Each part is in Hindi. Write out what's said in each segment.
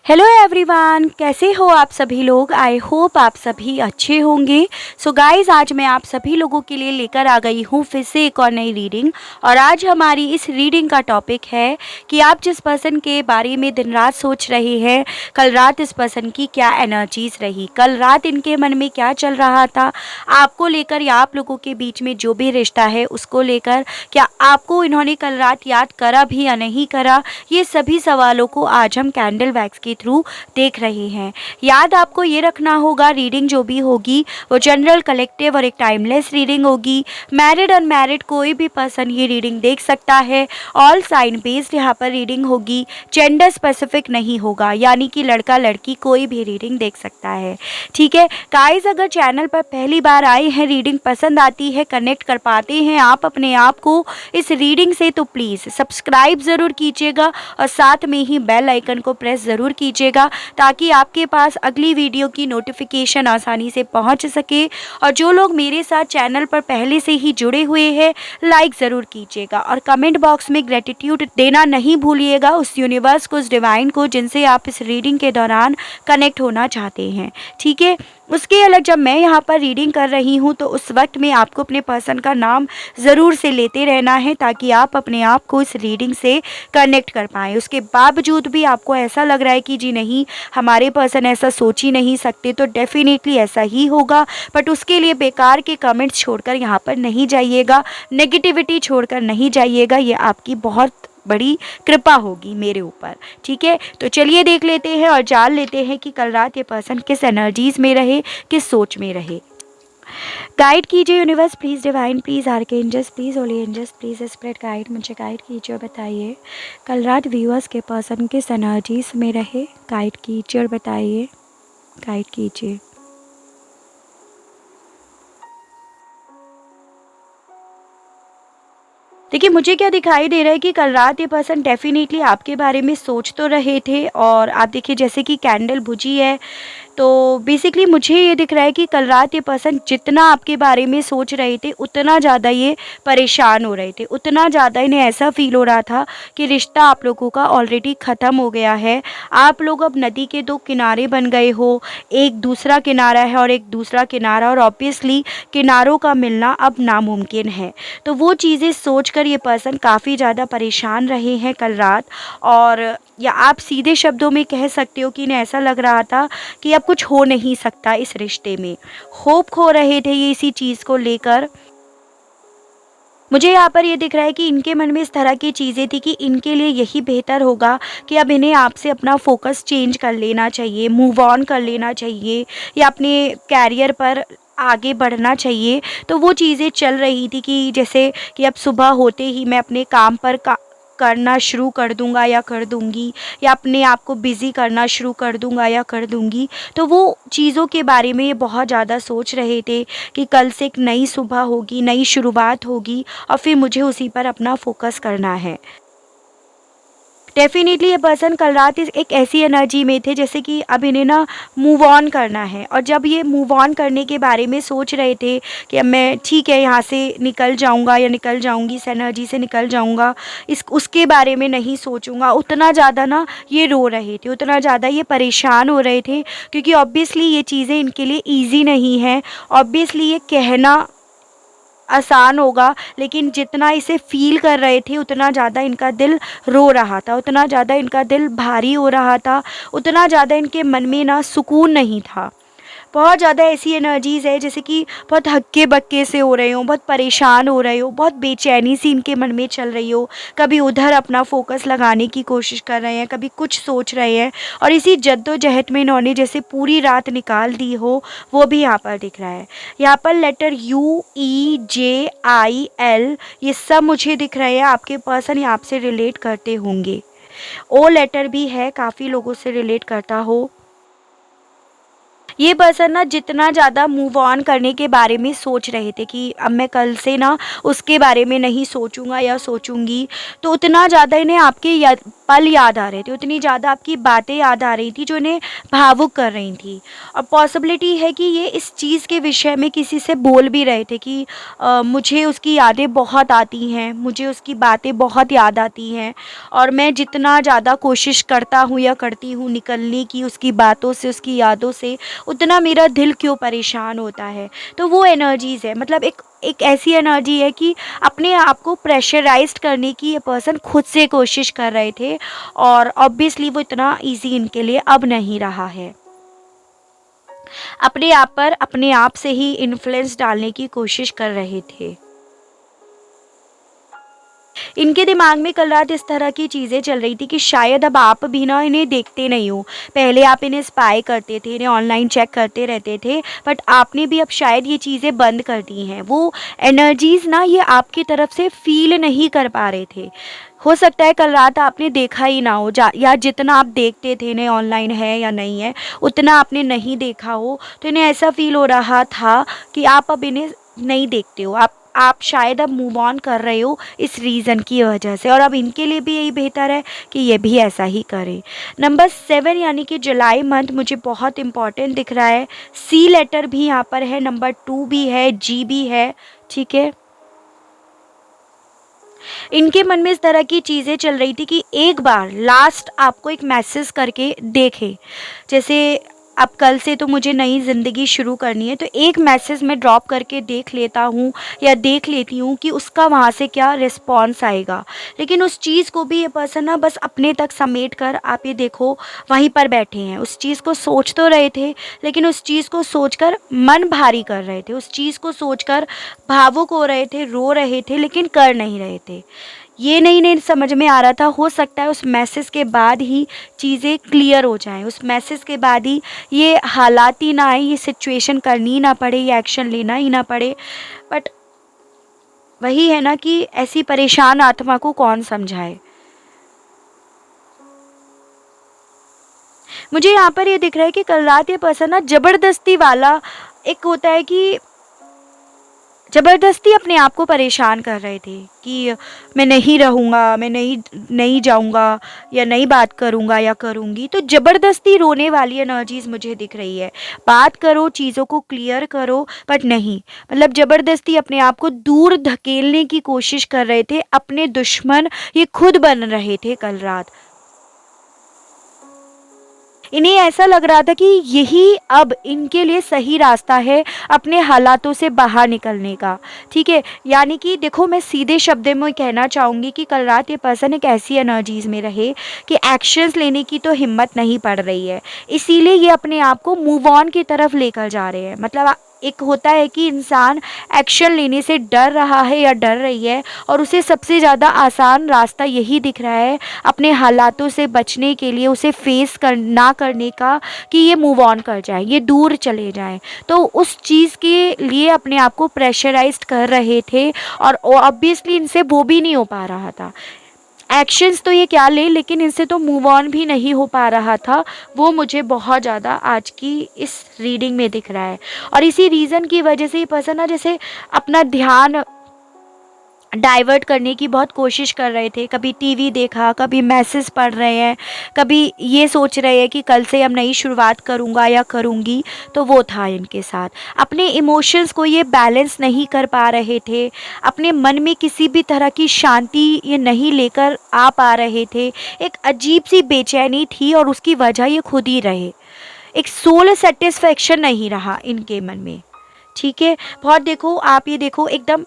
हेलो एवरीवन, कैसे हो आप सभी लोग। आई होप आप सभी अच्छे होंगे। सो गाइस, आज मैं आप सभी लोगों के लिए लेकर आ गई हूँ फिर से एक और नई रीडिंग। और आज हमारी इस रीडिंग का टॉपिक है कि आप जिस पर्सन के बारे में दिन रात सोच रहे हैं, कल रात इस पर्सन की क्या एनर्जीज रही, कल रात इनके मन में क्या चल रहा था आपको लेकर, या आप लोगों के बीच में जो भी रिश्ता है उसको लेकर, क्या आपको इन्होंने कल रात याद करा भी या नहीं करा। ये सभी सवालों को आज हम कैंडल वैक्स के थ्रू देख रहे हैं। याद आपको ये रखना होगा, रीडिंग जो भी होगी वो जनरल, कलेक्टिव और एक टाइमलेस रीडिंग होगी। मैरिड अनमैरिड कोई भी पर्सन ये रीडिंग देख सकता है। ऑल साइन बेस्ड यहाँ पर रीडिंग होगी, जेंडर स्पेसिफिक नहीं होगा, यानी कि लड़का लड़की कोई भी रीडिंग देख सकता है। ठीक है गाइस, अगर चैनल पर पहली बार आए हैं, रीडिंग पसंद आती है, कनेक्ट कर पाते हैं आप अपने आप को इस रीडिंग से, तो प्लीज़ सब्सक्राइब ज़रूर कीजिएगा और साथ में ही बेल आइकन को प्रेस ज़रूर कीजिएगा, ताकि आपके पास अगली वीडियो की नोटिफिकेशन आसानी से पहुंच सके। और जो लोग मेरे साथ चैनल पर पहले से ही जुड़े हुए हैं, लाइक ज़रूर कीजिएगा और कमेंट बॉक्स में ग्रेटिट्यूड देना नहीं भूलिएगा उस यूनिवर्स को, उस डिवाइन को जिनसे आप इस रीडिंग के दौरान कनेक्ट होना चाहते हैं। ठीक है, उसके अलग जब मैं यहाँ पर रीडिंग कर रही हूँ तो उस वक्त में आपको अपने पर्सन का नाम ज़रूर से लेते रहना है, ताकि आप अपने आप को इस रीडिंग से कनेक्ट कर पाएँ। उसके बावजूद भी आपको ऐसा लग रहा है कि जी नहीं, हमारे पर्सन ऐसा सोच ही नहीं सकते, तो डेफिनेटली ऐसा ही होगा। बट उसके लिए बेकार के कमेंट्स छोड़कर यहाँ पर नहीं जाइएगा, नेगेटिविटी छोड़कर नहीं जाइएगा। ये आपकी बहुत बड़ी कृपा होगी मेरे ऊपर। ठीक है, तो चलिए देख लेते हैं और जान लेते हैं कि कल रात ये पर्सन किस एनर्जीज में रहे, किस सोच में रहे। गाइड कीजिए universe please, divine please, archangels please, holy angels please, spirit guide, मुझे गाइड कीजिए और बताइए कल रात व्यूअर्स के पर्सन किस एनर्जीज में रहे। गाइड कीजिए और बताइए, गाइड कीजिए। देखिए, मुझे क्या दिखाई दे रहा है कि कल रात ये पर्सन डेफिनेटली आपके बारे में सोच तो रहे थे। और आप देखिए, जैसे कि कैंडल बुझी है, तो बेसिकली मुझे ये दिख रहा है कि कल रात ये पर्सन जितना आपके बारे में सोच रहे थे, उतना ज़्यादा ये परेशान हो रहे थे, उतना ज़्यादा इन्हें ऐसा फील हो रहा था कि रिश्ता आप लोगों का ऑलरेडी ख़त्म हो गया है। आप लोग अब नदी के दो किनारे बन गए हो, एक दूसरा किनारा है और एक दूसरा किनारा, और ऑब्वियसली किनारों का मिलना अब नामुमकिन है। तो वो चीज़ें सोचकर ये पर्सन काफ़ी ज़्यादा परेशान रहे हैं कल रात। और या आप सीधे शब्दों में कह सकते हो कि इन्हें ऐसा लग रहा था कि अब कुछ हो नहीं सकता इस रिश्ते में। होप खो रहे थे ये इसी चीज़ को लेकर। मुझे यहाँ पर ये दिख रहा है कि इनके मन में इस तरह की चीज़ें थी कि इनके लिए यही बेहतर होगा कि अब इन्हें आपसे अपना फोकस चेंज कर लेना चाहिए, मूव ऑन कर लेना चाहिए, या अपने कैरियर पर आगे बढ़ना चाहिए। तो वो चीज़ें चल रही थी कि जैसे कि अब सुबह होते ही मैं अपने काम पर करना शुरू कर दूंगा या कर दूंगी, या अपने आप को बिज़ी करना शुरू कर दूंगा या कर दूंगी। तो वो चीज़ों के बारे में ये बहुत ज़्यादा सोच रहे थे कि कल से एक नई सुबह होगी, नई शुरुआत होगी, और फिर मुझे उसी पर अपना फोकस करना है। डेफिनेटली ये पर्सन कल रात इस एक ऐसी एनर्जी में थे जैसे कि अब इन्हें ना मूव ऑन करना है। और जब ये मूव ऑन करने के बारे में सोच रहे थे कि अब मैं ठीक है यहाँ से निकल जाऊँगा या निकल जाऊँगी, इस एनर्जी से निकल जाऊँगा, इस उसके बारे में नहीं सोचूंगा, उतना ज़्यादा ना ये रो रहे थे, उतना ज़्यादा ये परेशान हो रहे थे, क्योंकि ऑब्वियसली ये चीज़ें इनके लिए ईजी नहीं है। ऑब्वियसली ये कहना आसान होगा, लेकिन जितना इसे फ़ील कर रहे थे उतना ज़्यादा इनका दिल रो रहा था, उतना ज़्यादा इनका दिल भारी हो रहा था, उतना ज़्यादा इनके मन में ना सुकून नहीं था। बहुत ज़्यादा ऐसी एनर्जीज़ है जैसे कि बहुत हक्के-बक्के से हो रहे हो, बहुत परेशान हो रहे हो, बहुत बेचैनी सी इनके मन में चल रही हो। कभी उधर अपना फ़ोकस लगाने की कोशिश कर रहे हैं, कभी कुछ सोच रहे हैं, और इसी जद्दोजहद में इन्होंने जैसे पूरी रात निकाल दी हो, वो भी यहाँ पर दिख रहा है। यहाँ पर लेटर UEJIL ये सब मुझे दिख रहे हैं। आपके पर्सन ये आपसे रिलेट करते होंगे। O लेटर भी है, काफ़ी लोगों से रिलेट करता हो। ये पर्सन ना जितना ज़्यादा मूव ऑन करने के बारे में सोच रहे थे कि अब मैं कल से ना उसके बारे में नहीं सोचूंगा या सोचूंगी, तो उतना ज़्यादा इन्हें आपके पल याद आ रहे थे, उतनी ज़्यादा आपकी बातें याद आ रही थी जो इन्हें भावुक कर रही थी। और पॉसिबिलिटी है कि ये इस चीज़ के विषय में किसी से बोल भी रहे थे कि मुझे उसकी यादें बहुत आती हैं, मुझे उसकी बातें बहुत याद आती हैं, और मैं जितना ज़्यादा कोशिश करता हूँ या करती हूँ निकलने की उसकी बातों से, उसकी यादों से, उतना मेरा दिल क्यों परेशान होता है। तो वो एनर्जीज़ है, मतलब एक एक ऐसी एनर्जी है कि अपने आप को प्रेशराइज्ड करने की ये पर्सन खुद से कोशिश कर रहे थे, और ऑब्वियसली वो इतना इजी इनके लिए अब नहीं रहा है। अपने आप पर अपने आप से ही इन्फ्लुएंस डालने की कोशिश कर रहे थे। इनके दिमाग में कल रात इस तरह की चीज़ें चल रही थी कि शायद अब आप भी ना इन्हें देखते नहीं हो। पहले आप इन्हें स्पाई करते थे, इन्हें ऑनलाइन चेक करते रहते थे, बट आपने भी अब शायद ये चीज़ें बंद कर दी हैं। वो एनर्जीज़ ना ये आपकी तरफ से फील नहीं कर पा रहे थे। हो सकता है कल रात आपने देखा ही ना हो, या जितना आप देखते थे इन्हें ऑनलाइन है या नहीं है, उतना आपने नहीं देखा हो, तो इन्हें ऐसा फील हो रहा था कि आप अब इन्हें नहीं देखते हो। आप शायद अब मूव ऑन कर रहे हो इस रीज़न की वजह से, और अब इनके लिए भी यही बेहतर है कि ये भी ऐसा ही करें। नंबर 7 यानी कि जुलाई मंथ मुझे बहुत इंपॉर्टेंट दिख रहा है। सी लेटर भी यहाँ पर है, नंबर 2 भी है, जी भी है, ठीक है। इनके मन में इस तरह की चीज़ें चल रही थी कि एक बार लास्ट आपको एक मैसेज करके देखे, जैसे अब कल से तो मुझे नई ज़िंदगी शुरू करनी है, तो एक मैसेज मैं ड्रॉप करके देख लेता हूँ या देख लेती हूँ कि उसका वहाँ से क्या रिस्पॉन्स आएगा। लेकिन उस चीज़ को भी ये पर्सन ना बस अपने तक समेट कर, आप ये देखो, वहीं पर बैठे हैं। उस चीज़ को सोच तो रहे थे, लेकिन उस चीज़ को सोचकर मन भारी कर रहे थे, उस चीज़ को सोचकर भावुक हो रहे थे, रो रहे थे, लेकिन कर नहीं रहे थे। ये नहीं समझ में आ रहा था। हो सकता है उस मैसेज के बाद ही चीज़ें क्लियर हो जाएं, उस मैसेज के बाद ही ये हालात ही ना आए, ये सिचुएशन करनी ही ना पड़े, ये एक्शन लेना ही ना पड़े। बट वही है ना कि ऐसी परेशान आत्मा को कौन समझाए। मुझे यहाँ पर ये दिख रहा है कि कल रात ये पर्सन ना ज़बरदस्ती वाला, एक होता है कि ज़बरदस्ती अपने आप को परेशान कर रहे थे कि मैं नहीं रहूँगा, मैं नहीं जाऊँगा, या नहीं बात करूँगा या करूँगी। तो ज़बरदस्ती रोने वाली एनर्जीज़ मुझे दिख रही है। बात करो, चीज़ों को क्लियर करो, बट नहीं, मतलब ज़बरदस्ती अपने आप को दूर धकेलने की कोशिश कर रहे थे। अपने दुश्मन ये खुद बन रहे थे कल रात। इन्हें ऐसा लग रहा था कि यही अब इनके लिए सही रास्ता है अपने हालातों से बाहर निकलने का, ठीक है। यानी कि देखो, मैं सीधे शब्दों में कहना चाहूँगी कि कल रात ये पर्सन एक ऐसी एनर्जीज़ में रहे कि एक्शंस लेने की तो हिम्मत नहीं पड़ रही है, इसीलिए ये अपने आप को मूव ऑन की तरफ लेकर जा रहे हैं। मतलब एक होता है कि इंसान एक्शन लेने से डर रहा है या डर रही है, और उसे सबसे ज़्यादा आसान रास्ता यही दिख रहा है अपने हालातों से बचने के लिए, उसे फेस ना करने का, कि ये मूव ऑन कर जाए, ये दूर चले जाएं। तो उस चीज़ के लिए अपने आप को प्रेशराइज्ड कर रहे थे, और ऑब्वियसली इनसे वो भी नहीं हो पा रहा था। एक्शंस तो ये क्या ले, लेकिन इनसे तो मूव ऑन भी नहीं हो पा रहा था। वो मुझे बहुत ज़्यादा आज की इस रीडिंग में दिख रहा है, और इसी रीज़न की वजह से ये पर्सन ना जैसे अपना ध्यान डाइवर्ट करने की बहुत कोशिश कर रहे थे। कभी टीवी देखा, कभी मैसेज पढ़ रहे हैं, कभी ये सोच रहे हैं कि कल से अब नई शुरुआत करूँगा या करूँगी। तो वो था इनके साथ। अपने इमोशंस को ये बैलेंस नहीं कर पा रहे थे, अपने मन में किसी भी तरह की शांति ये नहीं लेकर आ पा रहे थे। एक अजीब सी बेचैनी थी, और उसकी वजह ये खुद ही रहे। एक सोल सेटिस्फेक्शन नहीं रहा इनके मन में, ठीक है। बहुत देखो, आप ये देखो, एकदम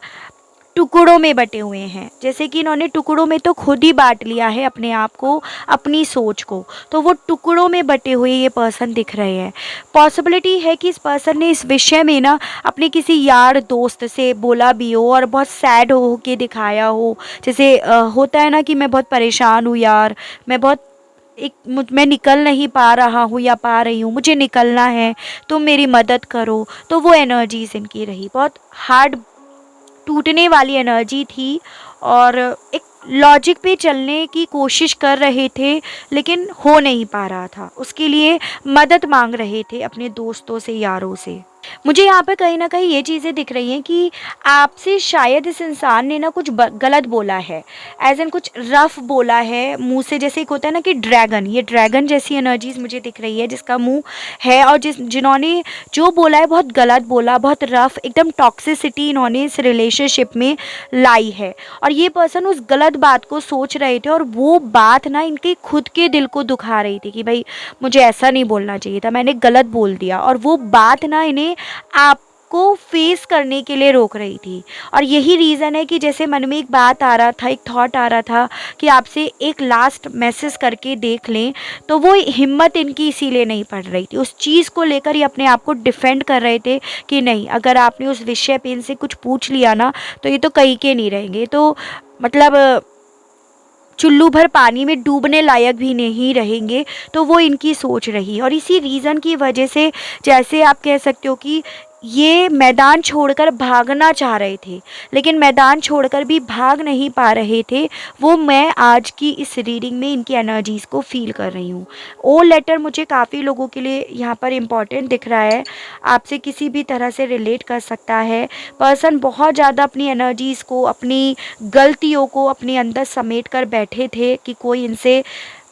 टुकड़ों में बटे हुए हैं, जैसे कि इन्होंने टुकड़ों में तो खुद ही बांट लिया है अपने आप को, अपनी सोच को। तो वो टुकड़ों में बटे हुए ये पर्सन दिख रहे हैं। पॉसिबिलिटी है कि इस पर्सन ने इस विषय में ना अपने किसी यार दोस्त से बोला भी हो, और बहुत सैड हो के दिखाया हो। जैसे होता है ना कि मैं बहुत परेशान हूँ यार, मैं निकल नहीं पा रहा हूँ या पा रही हूँ, मुझे निकलना है, तुम मेरी मदद करो। तो वो एनर्जीज इनकी रही, बहुत हार्ड टूटने वाली एनर्जी थी, और एक लॉजिक पे चलने की कोशिश कर रहे थे लेकिन हो नहीं पा रहा था, उसके लिए मदद मांग रहे थे अपने दोस्तों से, यारों से। मुझे यहाँ पे कहीं ना कहीं ये चीज़ें दिख रही हैं कि आपसे शायद इस इंसान ने ना कुछ गलत बोला है, एज एन कुछ रफ बोला है मुंह से। जैसे एक होता है ना कि ड्रैगन, ये ड्रैगन जैसी एनर्जीज मुझे दिख रही है जिसका मुंह है, और जिन्होंने जो बोला है बहुत गलत बोला, बहुत रफ, एकदम टॉक्सिसिटी इन्होंने इस रिलेशनशिप में लाई है। और ये पर्सन उस गलत बात को सोच रहे थे, और वो बात ना इनके खुद के दिल को दुखा रही थी कि भाई मुझे ऐसा नहीं बोलना चाहिए था, मैंने गलत बोल दिया। और वो बात ना इन्हें आपको फेस करने के लिए रोक रही थी। और यही रीज़न है कि जैसे मन में एक बात आ रहा था, एक थॉट आ रहा था कि आपसे एक लास्ट मैसेज करके देख लें, तो वो हिम्मत इनकी इसीलिए नहीं पड़ रही थी। उस चीज़ को लेकर ही अपने आप को डिफेंड कर रहे थे कि नहीं, अगर आपने उस विषय पे इनसे कुछ पूछ लिया ना तो ये तो कहीं के नहीं रहेंगे, तो मतलब चुल्लू भर पानी में डूबने लायक भी नहीं रहेंगे। तो वो इनकी सोच रही, और इसी रीज़न की वजह से जैसे आप कह सकते हो कि ये मैदान छोड़कर भागना चाह रहे थे, लेकिन मैदान छोड़कर भी भाग नहीं पा रहे थे। वो मैं आज की इस रीडिंग में इनकी एनर्जीज़ को फील कर रही हूँ। ओ लेटर मुझे काफ़ी लोगों के लिए यहाँ पर इम्पॉर्टेंट दिख रहा है, आपसे किसी भी तरह से रिलेट कर सकता है। पर्सन बहुत ज़्यादा अपनी एनर्जीज़ को, अपनी गलतियों को अपने अंदर समेट कर बैठे थे कि कोई इनसे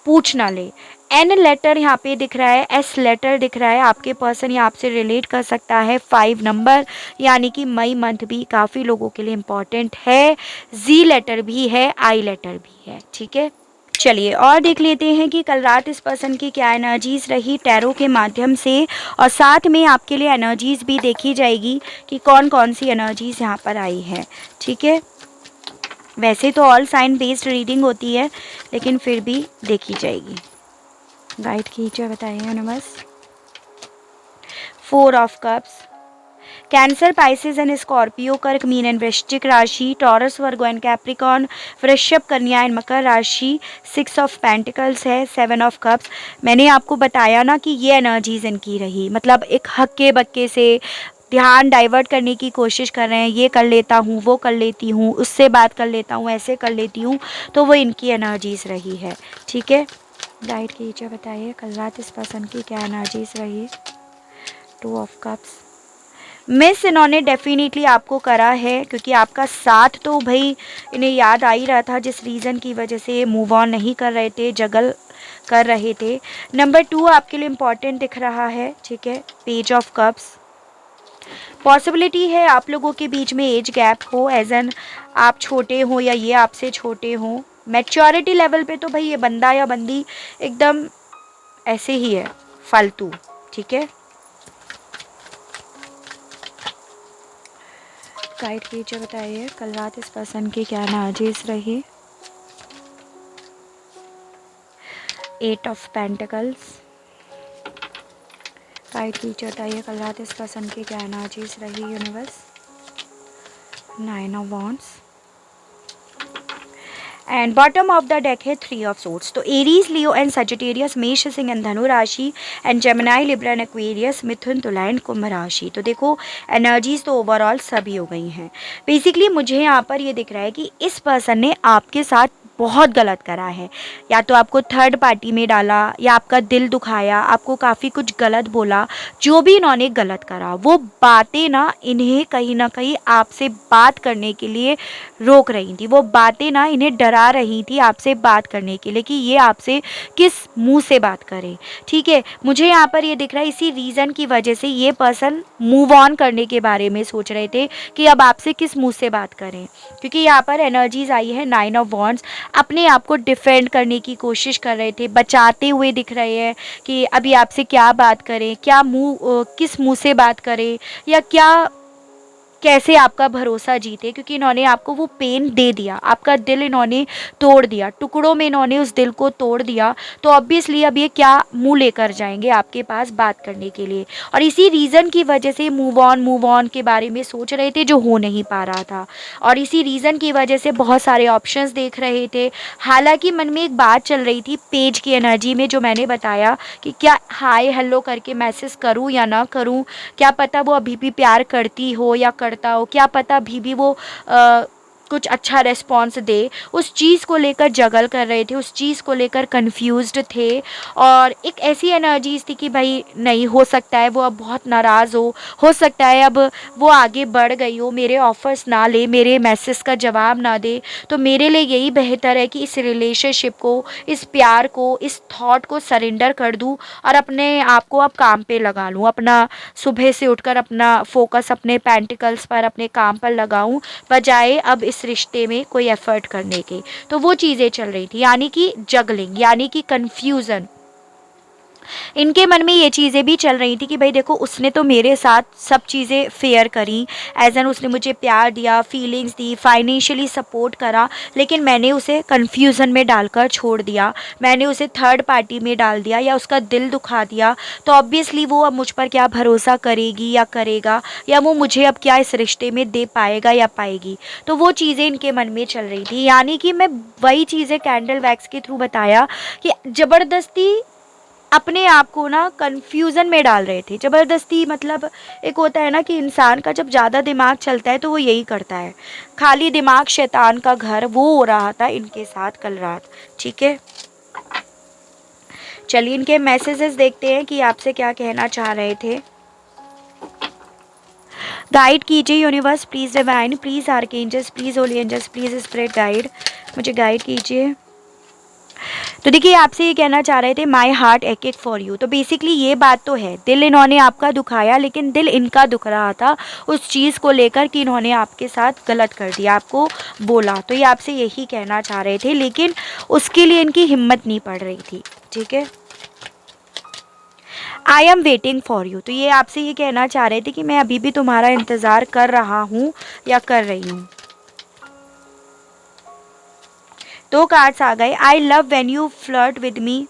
पूछ ना ले। एन लेटर यहाँ पे दिख रहा है, एस लेटर दिख रहा है, आपके पर्सन या आपसे रिलेट कर सकता है। 5 नंबर, यानी कि मई मंथ भी काफ़ी लोगों के लिए इम्पॉर्टेंट है। जी लेटर भी है, आई लेटर भी है। ठीक है, चलिए और देख लेते हैं कि कल रात इस पर्सन की क्या एनर्जीज़ रही टैरो के माध्यम से, और साथ में आपके लिए एनर्जीज़ भी देखी जाएगी कि कौन कौन सी एनर्जीज़ यहाँ पर आई है। ठीक है, वैसे तो ऑल साइन बेस्ड रीडिंग होती है, लेकिन फिर भी देखी जाएगी। गाइड कीजिए, बताइए universe. 4 of cups, cancer, Pisces and Scorpio, कर्क, मीन एंड वृश्चिक राशि, टॉरस, वर्गो एंड कैप्रिकॉर्न, वृषभ, कन्या एंड मकर राशि। 6 ऑफ पेंटिकल्स है, 7 ऑफ कप्स। मैंने आपको बताया ना कि ये एनर्जीज इनकी रही, मतलब एक हक्के बक्के से ध्यान डाइवर्ट करने की कोशिश कर रहे हैं, ये कर लेता हूँ, वो कर लेती हूँ, उससे बात कर लेता हूँ, ऐसे कर लेती हूँ, तो वो इनकी एनर्जीज रही है। ठीक है, गाइड कीजिए, बताइए कल रात इस पर्सन की क्या एनर्जीज रही। 2 ऑफ कप्स, मिस इन्होंने डेफिनेटली आपको करा है, क्योंकि आपका साथ तो भाई इन्हें याद आ ही रहा था, जिस रीज़न की वजह से मूव ऑन नहीं कर रहे थे, जगल कर रहे थे। नंबर 2 आपके लिए इम्पॉर्टेंट दिख रहा है। ठीक है, पेज ऑफ कप्स, पॉसिबिलिटी है आप लोगों के बीच में एज गैप हो, एज एन आप छोटे हो या ये आपसे छोटे हो। मैच्योरिटी लेवल पे तो भाई ये बंदा या बंदी एकदम ऐसे ही है, फालतू। ठीक है, गाइड कीजिए, बताइए कल रात इस पर्सन की क्या एनर्जीज रही। 8 ऑफ पेंटिकल्स, गाइड कीजिए, बताइए कल रात इस पर्सन की क्या एनर्जीज रही universe. 9 of wands, and bottom of the deck है 3 ऑफ सोर्ड्स। तो Aries, Leo and Sagittarius, Mesh, Singh and Dhanu राशि, and Gemini, Libra and Aquarius, Mithun, Tula and कुंभ राशि। तो देखो एनर्जीज तो ओवरऑल सभी हो गई हैं। बेसिकली मुझे यहाँ पर ये दिख रहा है कि इस पर्सन ने आपके साथ बहुत गलत करा है, या तो आपको थर्ड पार्टी में डाला, या आपका दिल दुखाया, आपको काफ़ी कुछ गलत बोला। जो भी इन्होंने गलत करा, वो बातें ना इन्हें कहीं ना कहीं आपसे बात करने के लिए रोक रही थी, वो बातें ना इन्हें डरा रही थी आपसे बात करने के लिए कि ये आपसे किस मुंह से बात करे। ठीक है, मुझे यहाँ पर ये दिख रहा है इसी रीज़न की वजह से ये पर्सन मूव ऑन करने के बारे में सोच रहे थे कि अब आपसे किस मुंह से बात करें, क्योंकि यहाँ पर एनर्जीज आई है 9 ऑफ वॉन्ड्स। अपने आप को डिफेंड करने की कोशिश कर रहे थे, बचाते हुए दिख रहे हैं कि अभी आपसे क्या बात करें, क्या किस मुंह से बात करें, या क्या कैसे आपका भरोसा जीते, क्योंकि इन्होंने आपको वो पेन दे दिया, आपका दिल इन्होंने तोड़ दिया, टुकड़ों में इन्होंने उस दिल को तोड़ दिया। तो ऑब्वियसली अब ये क्या मुंह लेकर जाएंगे आपके पास बात करने के लिए, और इसी रीज़न की वजह से मूव ऑन के बारे में सोच रहे थे जो हो नहीं पा रहा था, और इसी रीज़न की वजह से बहुत सारे ऑप्शंस देख रहे थे। हालांकि मन में एक बात चल रही थी पेज की एनर्जी में, जो मैंने बताया कि क्या हाय हेलो करके मैसेज करूँ या ना करूँ, क्या पता वो अभी भी प्यार करती हो या करता हो, क्या पता अभी भी वो कुछ अच्छा रिस्पॉन्स दे, उस चीज़ को लेकर जगल कर रहे थे, उस चीज़ को लेकर कंफ्यूज्ड थे। और एक ऐसी एनर्जीज थी कि भाई नहीं, हो सकता है वो अब बहुत नाराज़ हो सकता है अब वो आगे बढ़ गई हो, मेरे ऑफर्स ना ले, मेरे मैसेज का जवाब ना दे। तो मेरे लिए यही बेहतर है कि इस रिलेशनशिप को, इस प्यार को, इस थॉट को सरेंडर कर दूँ और अपने आप को अब काम पे लगा लूँ, अपना सुबह से उठकर अपना फोकस अपने पेंटिकल्स पर, अपने काम पर लगाऊं, बजाय अब इस रिश्ते में कोई एफर्ट करने के। तो वो चीज़ें चल रही थी, यानी कि जगलिंग, यानी कि कन्फ्यूज़न। इनके मन में ये चीज़ें भी चल रही थी कि भाई देखो, उसने तो मेरे साथ सब चीज़ें फेयर करी, एज एन उसने मुझे प्यार दिया, फीलिंग्स दी, फाइनेंशियली सपोर्ट करा, लेकिन मैंने उसे कन्फ्यूज़न में डालकर छोड़ दिया, मैंने उसे थर्ड पार्टी में डाल दिया या उसका दिल दुखा दिया। तो ऑब्वियसली वो अब मुझ पर क्या भरोसा करेगी या करेगा, या वो मुझे अब क्या इस रिश्ते में दे पाएगा या पाएगी। तो वो चीज़ें इनके मन में चल रही थी, यानी कि मैं वही चीज़ें कैंडल वैक्स के थ्रू बताया कि ज़बरदस्ती अपने आप को ना कन्फ्यूज़न में डाल रहे थे। ज़बरदस्ती मतलब एक होता है ना कि इंसान का जब ज़्यादा दिमाग चलता है तो वो यही करता है। खाली दिमाग शैतान का घर, वो हो रहा था इनके साथ कल रात। ठीक है, चलिए इनके मैसेजेस देखते हैं कि आपसे क्या कहना चाह रहे थे। गाइड कीजिए universe, please divine, please archangels, please holy angels, please spirit guide, मुझे गाइड कीजिए। तो देखिए, आपसे ये कहना चाह रहे थे my heart ache for you. तो बेसिकली ये बात तो है, दिल इन्होंने आपका दुखाया, लेकिन दिल इनका दुख रहा था उस चीज़ को लेकर कि इन्होंने आपके साथ गलत कर दिया, आपको बोला। तो ये आपसे यही कहना चाह रहे थे, लेकिन उसके लिए इनकी हिम्मत नहीं पड़ रही थी। ठीक है, I am waiting for you. तो ये आपसे ये कहना चाह रहे थे कि मैं अभी भी तुम्हारा इंतज़ार कर रहा हूँ या कर रही हूँ। दो कार्ड्स आ गए, I love when you flirt with me.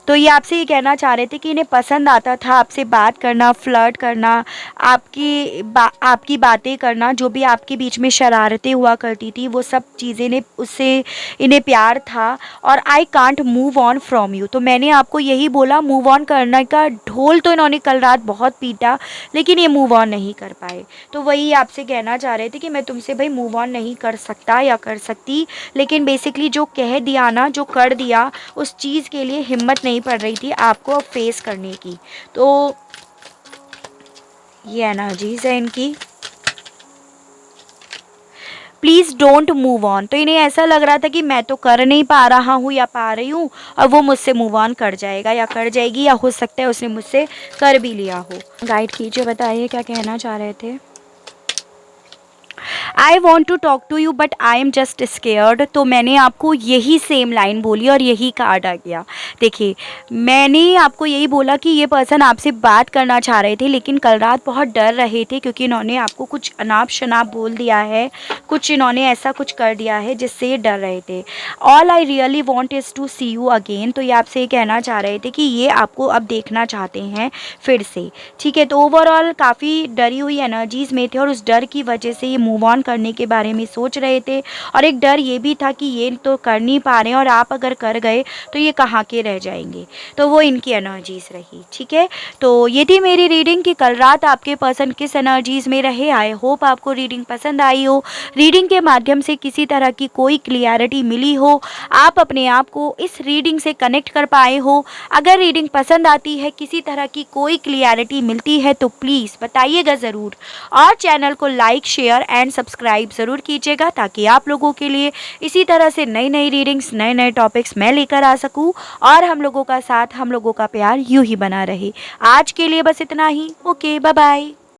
तो ये आपसे ये कहना चाह रहे थे कि इन्हें पसंद आता था आपसे बात करना, फ्लर्ट करना, आपकी बातें करना, जो भी आपके बीच में शरारतें हुआ करती थी वो सब चीज़ें ने उससे इन्हें प्यार था। और I can't move on from you. तो मैंने आपको यही बोला, मूव ऑन करने का ढोल तो इन्होंने कल रात बहुत पीटा, लेकिन ये मूव ऑन नहीं कर पाए। तो वही आपसे कहना चाह रहे थे कि मैं तुमसे भाई मूव ऑन नहीं कर सकता या कर सकती, लेकिन बेसिकली जो कह दिया ना, जो कर दिया, उस चीज़ के लिए हिम्मत नहीं पड़ रही थी आपको फेस करने की। तो ये एनर्जीज है इनकी, प्लीज़ डोंट मूव ऑन। तो इन्हें ऐसा लग रहा था कि मैं तो कर नहीं पा रहा हूँ या पा रही हूँ, और वो मुझसे मूव ऑन कर जाएगा या कर जाएगी, या हो सकता है उसने मुझसे कर भी लिया हो। गाइड कीजिए, बताइए क्या कहना चाह रहे थे। I want to talk to you but I am just scared. तो मैंने आपको यही सेम लाइन बोली और यही कार्ड आ गया। देखिए, मैंने आपको यही बोला कि ये पर्सन आपसे बात करना चाह रहे थे, लेकिन कल रात बहुत डर रहे थे, क्योंकि इन्होंने आपको कुछ अनाप शनाप बोल दिया है, कुछ इन्होंने ऐसा कुछ कर दिया है जिससे ये डर रहे थे। All I really want is to see you again. तो ये आपसे ये कहना चाह रहे थे कि ये आपको अब देखना चाहते हैं फिर से। ठीक है, तो ओवरऑल काफ़ी डरी हुई एनर्जीज़ में थे, और उस डर की वजह से ये मूव ऑन करने के बारे में सोच रहे थे। और एक डर ये भी था कि ये तो कर नहीं पा रहे हैं, और आप अगर कर गए तो ये कहाँ के रह जाएंगे। तो वो इनकी एनर्जीज रही। ठीक है, तो ये थी मेरी रीडिंग कि कल रात आपके पर्सन किस एनर्जीज में रहे। आई होप आपको रीडिंग पसंद आई हो, रीडिंग के माध्यम से किसी तरह की कोई क्लियरिटी मिली हो, आप अपने आप को इस रीडिंग से कनेक्ट कर पाए हो। अगर रीडिंग पसंद आती है, किसी तरह की कोई क्लियरिटी मिलती है, तो प्लीज़ बताइएगा ज़रूर, और चैनल को लाइक, शेयर एंड सब्सक्राइब ज़रूर कीजिएगा, ताकि आप लोगों के लिए इसी तरह से नई नई रीडिंग्स, नए नए टॉपिक्स मैं लेकर आ सकूं, और हम लोगों का साथ, हम लोगों का प्यार यूं ही बना रहे। आज के लिए बस इतना ही। Okay, bye bye.